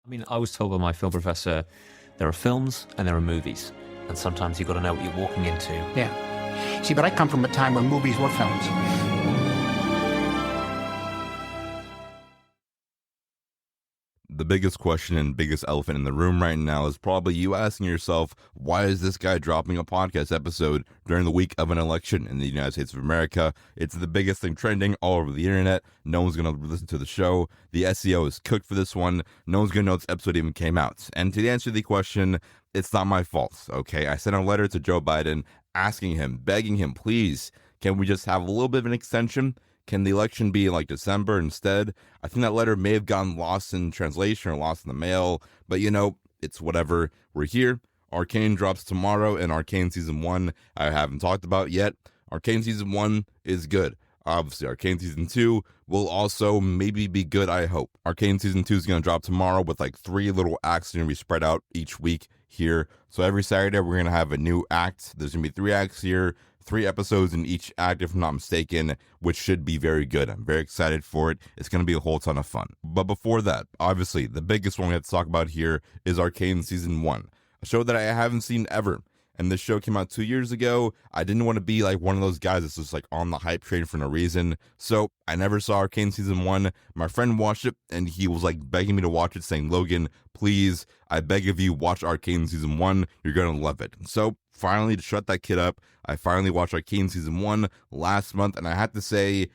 I mean, I was told by my film professor, there are films and there are movies. And sometimes you've got to know what you're walking into. Yeah. See, but I come from a time when movies were films. The biggest question and biggest elephant in the room right now is probably you asking yourself, why is this guy dropping a podcast episode during the week of an election in the United States of America? It's the biggest thing trending all over the internet. No one's going to listen to the show. The SEO is cooked for this one. No one's going to know this episode even came out. And to answer the question, it's not my fault, okay? I sent a letter to Joe Biden asking him, begging him, please, can we just have a little bit of an extension? Can the election be like December instead? I think that letter may have gotten lost in translation or lost in the mail, but you know, it's whatever. We're here. Arcane drops tomorrow, and Arcane Season 1 I haven't talked about yet. Arcane Season 1 is good. Obviously, Arcane Season 2 will also maybe be good, I hope. Arcane Season 2 is going to drop tomorrow with like 3 little acts going to be spread out each week here. So every Saturday, we're going to have a new act. There's going to be 3 acts here. 3 episodes in each act, if I'm not mistaken, which should be very good. I'm very excited for it. It's going to be a whole ton of fun. But before that, obviously, the biggest one we have to talk about here is Arcane Season 1, a show that I haven't seen ever. And this show came out 2 years ago. I didn't want to be like one of those guys that's just like on the hype train for no reason. So I never saw Arcane Season 1. My friend watched it and he was like begging me to watch it, saying, Logan, please, I beg of you, watch Arcane Season 1. You're going to love it. So finally, to shut that kid up, I finally watched Arcane Season 1 last month. And I have to say,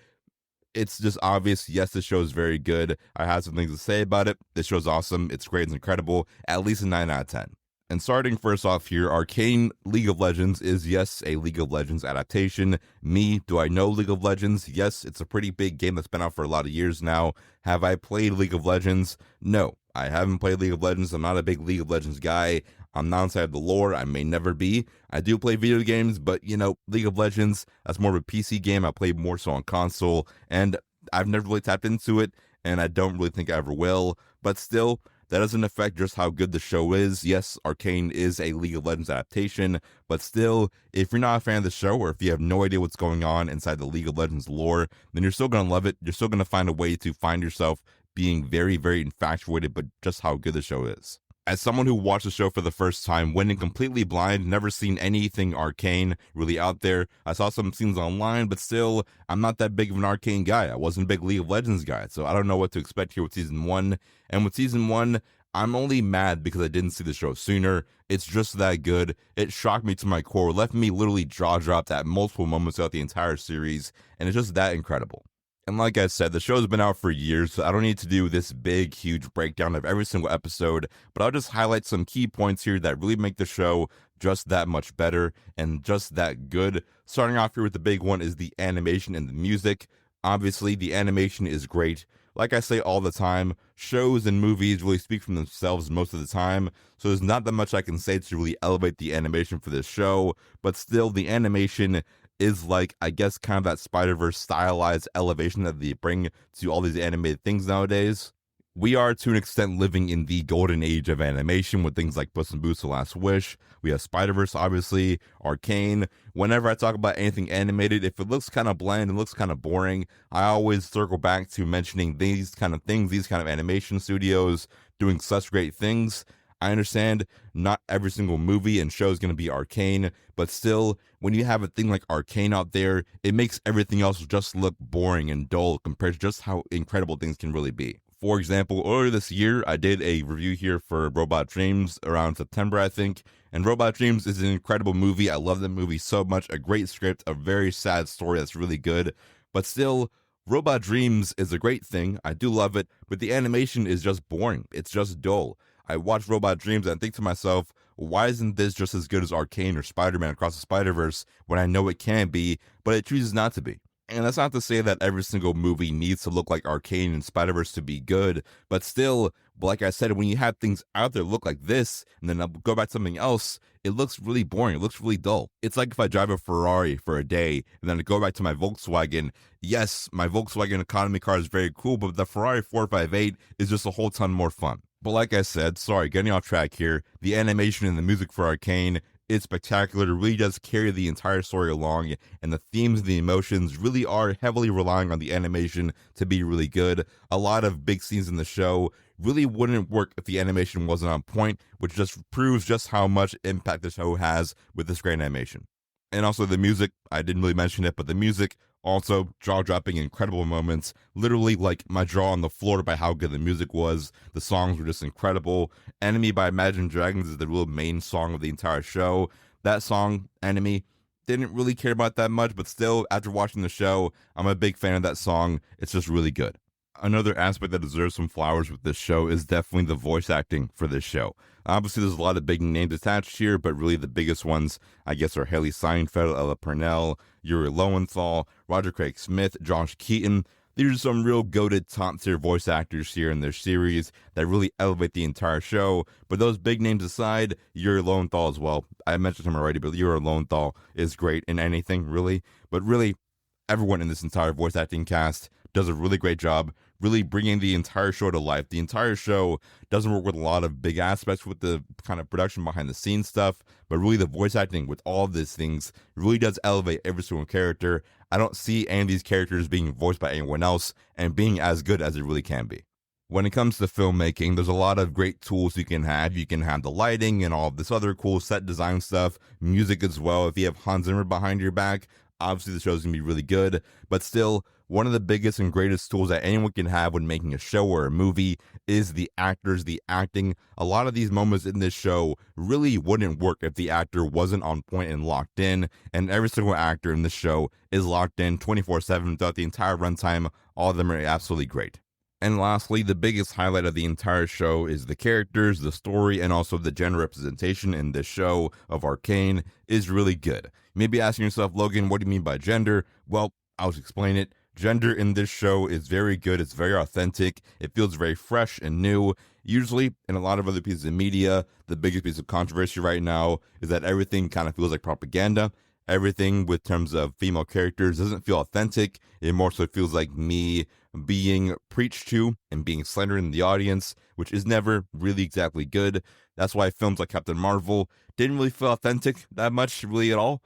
it's just obvious. Yes, this show is very good. I have some things to say about it. This show's awesome. It's great. It's incredible. At least a 9 out of 10. And starting first off here, Arcane League of Legends is, yes, a League of Legends adaptation. Do I know League of Legends? Yes, it's a pretty big game that's been out for a lot of years now. Have I played League of Legends? No, I haven't played League of Legends. I'm not a big League of Legends guy. I'm not inside the lore. I may never be. I do play video games, but, you know, League of Legends, that's more of a PC game. I play more so on console, and I've never really tapped into it, and I don't really think I ever will. But still, that doesn't affect just how good the show is. Yes, Arcane is a League of Legends adaptation, but still, if you're not a fan of the show, or if you have no idea what's going on inside the League of Legends lore, then you're still going to love it. You're still going to find a way to find yourself being very, very infatuated with just how good the show is. As someone who watched the show for the first time, went in completely blind, never seen anything Arcane really out there. I saw some scenes online, but still, I'm not that big of an Arcane guy. I wasn't a big League of Legends guy, so I don't know what to expect here with Season 1. And with Season 1, I'm only mad because I didn't see the show sooner. It's just that good. It shocked me to my core, left me literally jaw-dropped at multiple moments throughout the entire series, and it's just that incredible. And like I said, the show's been out for years, so I don't need to do this big, huge breakdown of every single episode, but I'll just highlight some key points here that really make the show just that much better and just that good. Starting off here with the big one is the animation and the music. Obviously, the animation is great. Like I say all the time, shows and movies really speak for themselves most of the time, so there's not that much I can say to really elevate the animation for this show, but still, the animation is like, I guess, kind of that Spider-Verse stylized elevation that they bring to all these animated things nowadays. We are, to an extent, living in the golden age of animation with things like Puss in Boots: The Last Wish. We have Spider-Verse, obviously, Arcane. Whenever I talk about anything animated, if it looks kind of bland and looks kind of boring, I always circle back to mentioning these kind of things, these kind of animation studios doing such great things. I understand not every single movie and show is going to be Arcane, but still, when you have a thing like Arcane out there, it makes everything else just look boring and dull compared to just how incredible things can really be. For example, earlier this year, I did a review here for Robot Dreams around September, I think, and Robot Dreams is an incredible movie. I love that movie so much. A great script, a very sad story that's really good, but still, Robot Dreams is a great thing. I do love it, but the animation is just boring. It's just dull. I watch Robot Dreams and I think to myself, why isn't this just as good as Arcane or Spider-Man Across the Spider-Verse when I know it can be, but it chooses not to be? And that's not to say that every single movie needs to look like Arcane and Spider-Verse to be good, but still, like I said, when you have things out there look like this, and then I'll go back to something else, it looks really boring. It looks really dull. It's like if I drive a Ferrari for a day, and then I go back to my Volkswagen. Yes, my Volkswagen economy car is very cool, but the Ferrari 458 is just a whole ton more fun. But like I said, sorry, getting off track here, the animation and the music for Arcane is spectacular. It really does carry the entire story along, and the themes and the emotions really are heavily relying on the animation to be really good. A lot of big scenes in the show really wouldn't work if the animation wasn't on point, which just proves just how much impact the show has with this great animation. And also the music, I didn't really mention it, but the music also jaw-dropping, incredible moments. Literally, like, my jaw on the floor by how good the music was. The songs were just incredible. Enemy by Imagine Dragons is the real main song of the entire show. That song, Enemy, didn't really care about that much, but still, after watching the show, I'm a big fan of that song. It's just really good. Another aspect that deserves some flowers with this show is definitely the voice acting for this show. Obviously, there's a lot of big names attached here, but really the biggest ones, I guess, are Haley Seinfeld, Ella Purnell, Yuri Lowenthal, Roger Craig Smith, Josh Keaton. These are some real goated top-tier voice actors here in their series that really elevate the entire show. But those big names aside, Yuri Lowenthal as well. I mentioned him already, but Yuri Lowenthal is great in anything, really. But really, everyone in this entire voice acting cast does a really great job really bringing the entire show to life. The entire show doesn't work with a lot of big aspects with the kind of production behind the scenes stuff, but really the voice acting with all of these things really does elevate every single character. I don't see any of these characters being voiced by anyone else and being as good as it really can be. When it comes to filmmaking, there's a lot of great tools you can have. You can have the lighting and all of this other cool set design stuff, music as well. If you have Hans Zimmer behind your back, obviously the show's gonna be really good, but still, one of the biggest and greatest tools that anyone can have when making a show or a movie is the actors, the acting. A lot of these moments in this show really wouldn't work if the actor wasn't on point and locked in, and every single actor in this show is locked in 24/7 throughout the entire runtime. All of them are absolutely great. And lastly, the biggest highlight of the entire show is the characters, the story, and also the gender representation in this show of Arcane is really good. You may be asking yourself, Logan, what do you mean by gender? Well, I'll just explain it. Gender in this show is very good. It's very authentic. It feels very fresh and new. Usually, in a lot of other pieces of media, the biggest piece of controversy right now is that everything kind of feels like propaganda. Everything with terms of female characters doesn't feel authentic. It more so feels like me being preached to and being slandered in the audience, which is never really exactly good. That's why films like Captain Marvel didn't really feel authentic that much, really at all.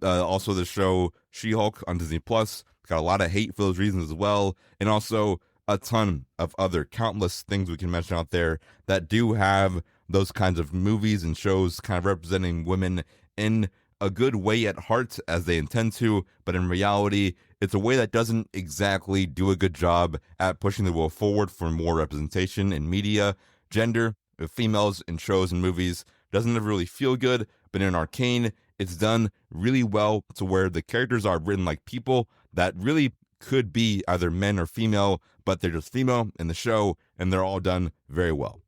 Also, the show She-Hulk on Disney Plus got a lot of hate for those reasons as well, and also a ton of other countless things we can mention out there that do have those kinds of movies and shows kind of representing women in a good way at heart as they intend to, but in reality, it's a way that doesn't exactly do a good job at pushing the wheel forward for more representation in media. Gender of females in shows and movies doesn't ever really feel good, but in Arcane, it's done really well to where the characters are written like people that really could be either men or female, but they're just female in the show, and they're all done very well.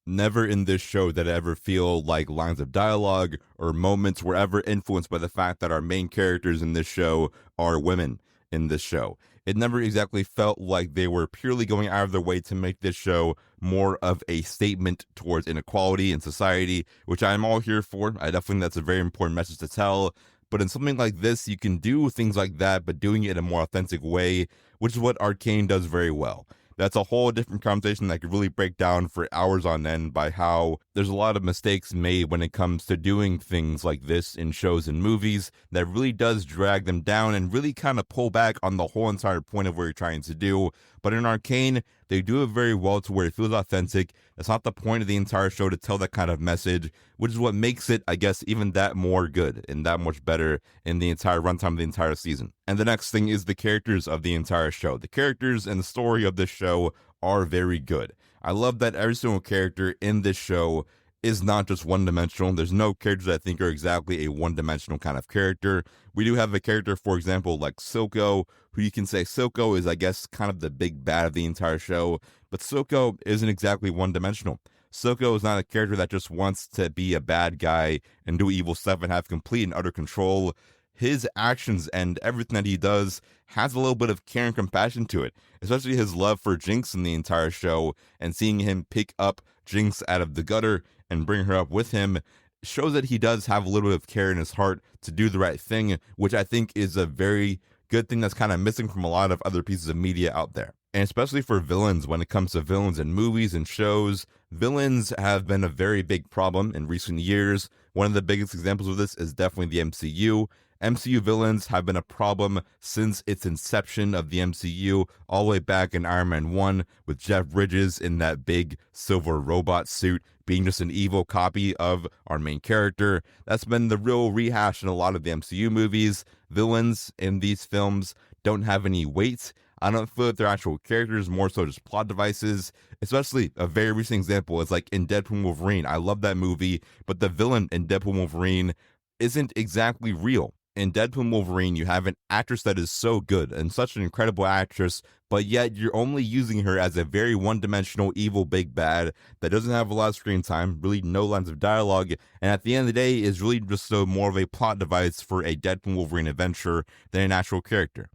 Never in this show did I ever feel like lines of dialogue or moments were ever influenced by the fact that our main characters in this show are women in this show. It never exactly felt like they were purely going out of their way to make this show more of a statement towards inequality in society, which I'm all here for. I definitely think that's a very important message to tell. But in something like this, you can do things like that, but doing it in a more authentic way, which is what Arcane does very well. That's a whole different conversation that could really break down for hours on end by how there's a lot of mistakes made when it comes to doing things like this in shows and movies that really does drag them down and really kind of pull back on the whole entire point of what you're trying to do. But in Arcane, they do it very well to where it feels authentic. It's not the point of the entire show to tell that kind of message, which is what makes it, I guess, even that more good and that much better in the entire runtime of the entire season. And the next thing is the characters of the entire show. The characters and the story of this show are very good. I love that every single character in this show is not just one-dimensional. There's no characters I think are exactly a one-dimensional kind of character. We do have a character, for example, like Silco, who you can say Silco is, I guess, kind of the big bad of the entire show, but Silco isn't exactly one-dimensional. Silco is not a character that just wants to be a bad guy and do evil stuff and have complete and utter control. His actions and everything that he does has a little bit of care and compassion to it, especially his love for Jinx in the entire show, and seeing him pick up Jinx out of the gutter and bring her up with him shows that he does have a little bit of care in his heart to do the right thing, which I think is a very good thing that's kind of missing from a lot of other pieces of media out there. And especially for villains, when it comes to villains in movies and shows, villains have been a very big problem in recent years. One of the biggest examples of this is definitely the MCU. MCU villains have been a problem since its inception of the MCU, all the way back in Iron Man 1, with Jeff Bridges in that big silver robot suit being just an evil copy of our main character. That's been the real rehash in a lot of the MCU movies. Villains in these films don't have any weight. I don't feel that they're actual characters, more so just plot devices. Especially a very recent example is like in Deadpool and Wolverine. I love that movie, but the villain in Deadpool and Wolverine isn't exactly real. In Deadpool and Wolverine, you have an actress that is so good and such an incredible actress, but yet you're only using her as a very one-dimensional evil big bad that doesn't have a lot of screen time, really no lines of dialogue, and at the end of the day is really just more of a plot device for a Deadpool and Wolverine adventure than an actual character.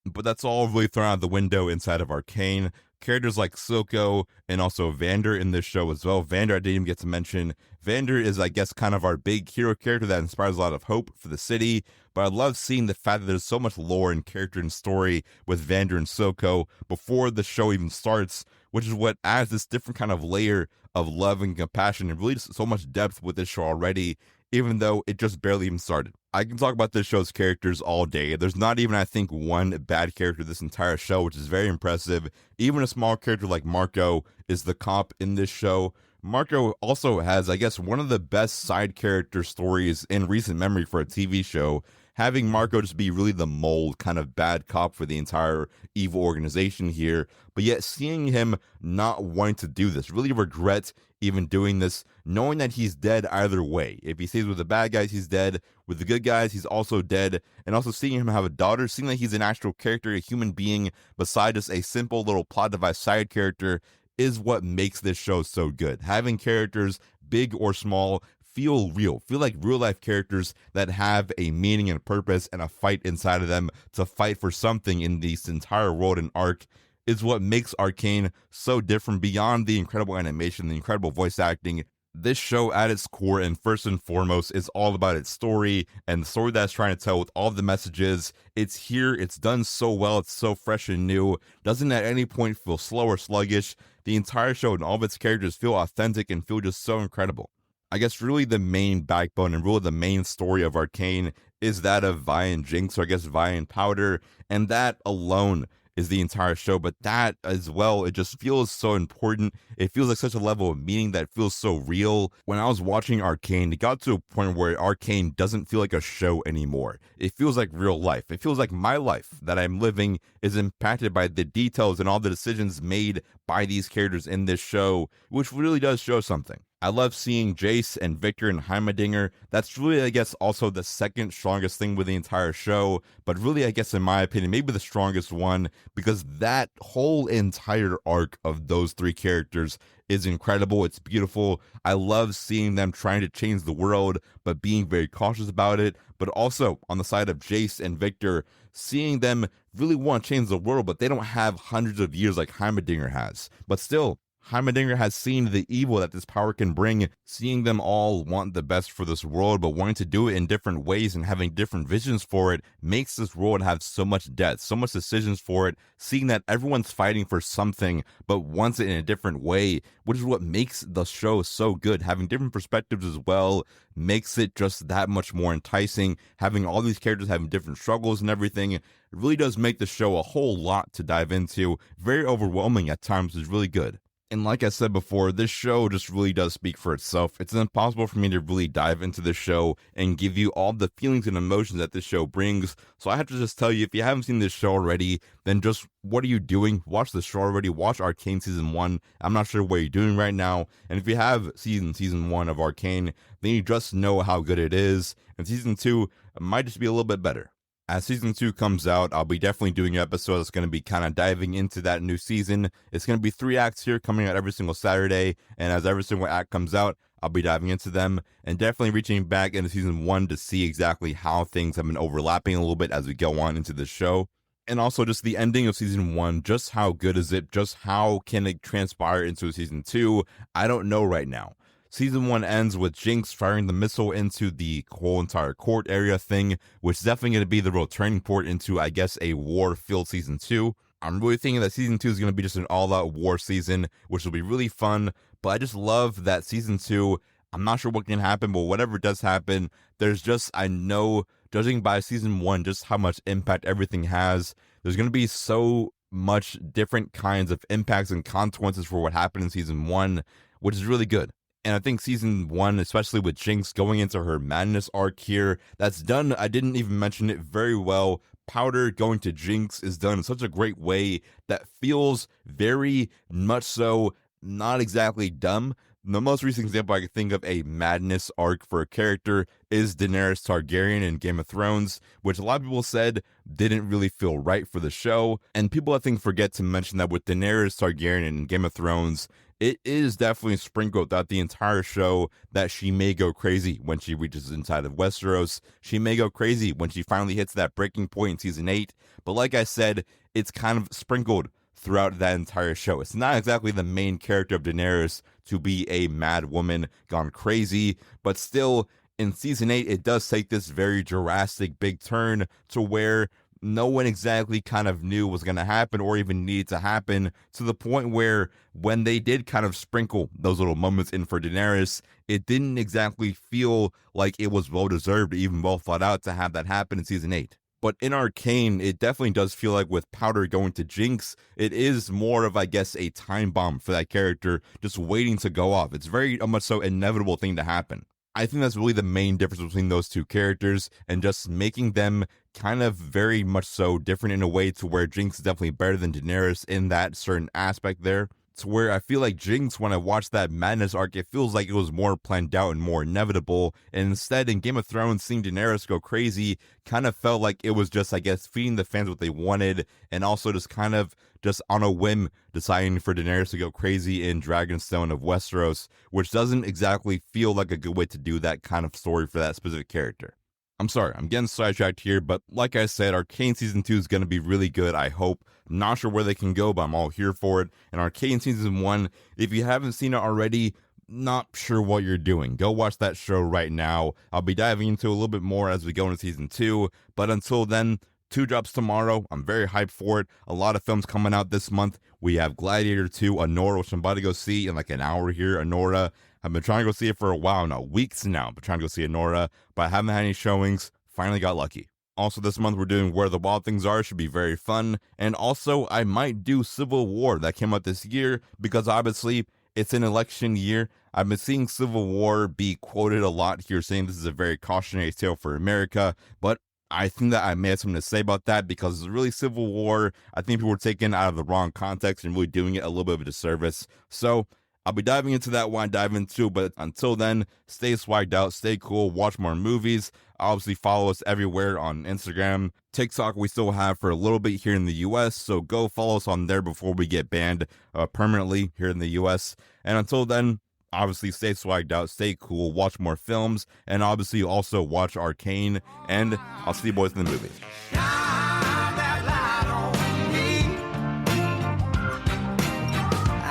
But that's all really thrown out the window inside of Arcane. Characters like Silco and also Vander in this show as well. Vander I didn't even get to mention. Vander is, I guess, kind of our big hero character that inspires a lot of hope for the city. But I love seeing the fact that there's so much lore and character and story with Vander and Silco before the show even starts, which is what adds this different kind of layer of love and compassion and really just so much depth with this show already, even though it just barely even started. I can talk about this show's characters all day. There's not even, I think, one bad character this entire show, which is very impressive. Even a small character like Marco is the cop in this show. Marco also has, I guess, one of the best side character stories in recent memory for a TV show. Having Marco just be really the mold kind of bad cop for the entire evil organization here, but yet seeing him not wanting to do this, really regret even doing this, knowing that he's dead either way. If he stays with the bad guys, he's dead. With the good guys, he's also dead. And also seeing him have a daughter, seeing that he's an actual character, a human being, beside just a simple little plot device side character, is what makes this show so good. Having characters, big or small, feel real, feel like real life characters that have a meaning and purpose and a fight inside of them to fight for something in this entire world and arc is what makes Arcane so different beyond the incredible animation, the incredible voice acting. This show at its core and first and foremost is all about its story and the story that it's trying to tell with all the messages. It's here, it's done so well, it's so fresh and new, doesn't at any point feel slow or sluggish. The entire show and all of its characters feel authentic and feel just so incredible. I guess really the main backbone and really the main story of Arcane is that of Vi and Jinx, or I guess Vi and Powder, and that alone is the entire show, but that as well, it just feels so important. It feels like such a level of meaning that feels so real. When I was watching Arcane, it got to a point where Arcane doesn't feel like a show anymore. It feels like real life. It feels like my life that I'm living is impacted by the details and all the decisions made by these characters in this show, which really does show something. I love seeing Jace and Victor and Heimerdinger. That's really, I guess, also the second strongest thing with the entire show, but really, I guess, in my opinion, maybe the strongest one, because that whole entire arc of those three characters is incredible. It's beautiful. I love seeing them trying to change the world, but being very cautious about it. But also on the side of Jace and Victor, seeing them really want to change the world, but they don't have hundreds of years like Heimerdinger has. But still, Heimerdinger has seen the evil that this power can bring, seeing them all want the best for this world, but wanting to do it in different ways and having different visions for it makes this world have so much depth, so much decisions for it, seeing that everyone's fighting for something, but wants it in a different way, which is what makes the show so good. Having different perspectives as well makes it just that much more enticing. Having all these characters having different struggles and everything, it really does make the show a whole lot to dive into. Very overwhelming at times, is really good. And like I said before, this show just really does speak for itself. It's impossible for me to really dive into this show and give you all the feelings and emotions that this show brings. So I have to just tell you, if you haven't seen this show already, then just what are you doing? Watch the show already. Watch Arcane Season 1. I'm not sure what you're doing right now. And if you have Season 1 of Arcane, then you just know how good it is. And Season 2 might just be a little bit better. As Season 2 comes out, I'll be definitely doing an episode that's going to be kind of diving into that new season. It's going to be 3 acts here coming out every single Saturday, and as every single act comes out, I'll be diving into them, and definitely reaching back into Season 1 to see exactly how things have been overlapping a little bit as we go on into the show. And also just the ending of Season 1, just how good is it? Just how can it transpire into Season 2? I don't know right now. Season 1 ends with Jinx firing the missile into the whole entire court area thing, which is definitely going to be the real turning point into, I guess, a war-filled Season 2. I'm really thinking that season 2 is going to be just an all-out war season, which will be really fun. But I just love that season 2, I'm not sure what can happen, but whatever does happen, there's just, I know, judging by season 1, just how much impact everything has. There's going to be so much different kinds of impacts and consequences for what happened in season 1, which is really good. And I think season 1, especially with Jinx going into her madness arc here, that's done, I didn't even mention it, very well. Powder going to Jinx is done in such a great way that feels very much so not exactly dumb. The most recent example I could think of a madness arc for a character is Daenerys Targaryen in Game of Thrones, which a lot of people said didn't really feel right for the show. And people, I think, forget to mention that with Daenerys Targaryen in Game of Thrones, it is definitely sprinkled throughout the entire show that she may go crazy when she reaches inside of Westeros. She may go crazy when she finally hits that breaking point in season 8. But like I said, it's kind of sprinkled throughout that entire show. It's not exactly the main character of Daenerys to be a mad woman gone crazy, but still, in season 8, it does take this very drastic big turn to where no one exactly kind of knew was going to happen or even needed to happen, to the point where when they did kind of sprinkle those little moments in for Daenerys, it didn't exactly feel like it was well-deserved or even well thought out to have that happen in season 8. But in Arcane, it definitely does feel like with Powder going to Jinx, it is more of, I guess, a time bomb for that character just waiting to go off. It's very much so inevitable thing to happen. I think that's really the main difference between those two characters, and just making them kind of very much so different in a way to where Jinx is definitely better than Daenerys in that certain aspect there. To where I feel like Jinx, when I watched that madness arc, it feels like it was more planned out and more inevitable. And instead, in Game of Thrones, seeing Daenerys go crazy kind of felt like it was just, I guess, feeding the fans what they wanted, and also just kind of just on a whim deciding for Daenerys to go crazy in Dragonstone of Westeros, which doesn't exactly feel like a good way to do that kind of story for that specific character. I'm sorry, I'm getting sidetracked here, but like I said, Arcane Season 2 is going to be really good, I hope. I'm not sure where they can go, but I'm all here for it. And Arcane Season 1, if you haven't seen it already, not sure what you're doing. Go watch that show right now. I'll be diving into a little bit more as we go into Season 2, but until then, 2 drops tomorrow. I'm very hyped for it. A lot of films coming out this month. We have Gladiator 2, Anora, which I'm about to go see in like an hour here, Anora. I've been trying to go see it for a while now, weeks now. I've been trying to go see Anora, but I haven't had any showings. Finally got lucky. Also this month we're doing Where the Wild Things Are, should be very fun. And also I might do Civil War, that came out this year, because obviously it's an election year. I've been seeing Civil War be quoted a lot here, saying this is a very cautionary tale for America, but I think that I may have something to say about that, because it's really Civil War. I think people were taken out of the wrong context and really doing it a little bit of a disservice. So I'll be diving into that when I dive into, but until then, stay swagged out, stay cool, watch more movies. Obviously follow us everywhere on Instagram. TikTok we still have for a little bit here in the US, so go follow us on there before we get banned permanently here in the US. And until then, obviously stay swagged out, stay cool, watch more films, and obviously also watch Arcane, and I'll see you boys in the movies.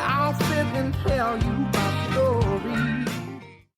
I'll sit and tell you